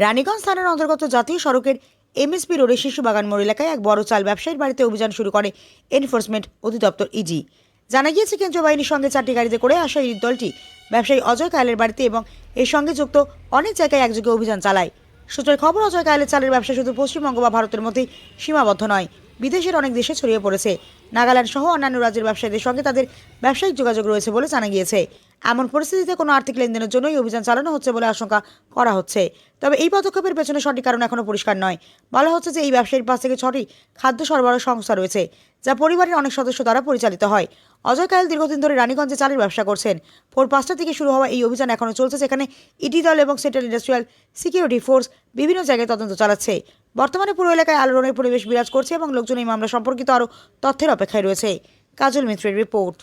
রানীগঞ্জ থানার অন্তর্গত জাতীয় সড়কের এমএসপি রোডের শিশুবাগান মোড় এলাকায় এক বড় চাল ব্যবসায়ীর বাড়িতে অভিযান শুরু করে এনফোর্সমেন্ট অধিদপ্তর ইজি। জানা গিয়েছে, কেন্দ্রীয় বাহিনীর সঙ্গে 4টি গাড়িতে করে আসা এই দলটি ব্যবসায়ী অজয় কায়েলের বাড়িতে এবং এর সঙ্গে যুক্ত অনেক জায়গায় একযোগে অভিযান চালায়। সূত্রের খবর, অজয় কায়েলের চালের ব্যবসা শুধু পশ্চিমবঙ্গ বা ভারতের মধ্যেই সীমাবদ্ধ নয়, বিদেশের অনেক দেশে ছড়িয়ে পড়েছে। নাগাল্যান্ড সহ অন্যান্য রাজ্যের ব্যবসায়ীদের সঙ্গে তাদের ব্যবসায়িক যোগাযোগ রয়েছে বলে জানা গিয়েছে। এমন পরিস্থিতিতে কোনো আর্থিক লেনদেনের জন্যই অভিযান চালানো হচ্ছে বলে আশঙ্কা করা হচ্ছে। তবে এই পদক্ষেপের পেছনে সঠিক কারণ এখনো পরিষ্কার নয়। বলা হচ্ছে যে এই ব্যবসায়ীর পাশ থেকে 6টি খাদ্য সরবরাহ সংস্থা রয়েছে, যা পরিবারের অনেক সদস্য দ্বারা পরিচালিত হয়। অজয় কায়েল দীর্ঘদিন ধরে রানীগঞ্জে চালের ব্যবসা করছেন। ভোর 5টা থেকে শুরু হওয়া এই অভিযান এখনো চলছে, যেখানে ইডি দল এবং সেন্ট্রাল ইন্ডাস্ট্রিয়াল সিকিউরিটি ফোর্স বিভিন্ন জায়গায় তদন্ত চালাচ্ছে। বর্তমানে পুরো এলাকায় আলোড়নের পরিবেশ বিরাজ করছে এবং লোকজন এই মামলা সম্পর্কিত আরও তথ্যের অপেক্ষায় রয়েছে। কাজল মিত্রের রিপোর্ট।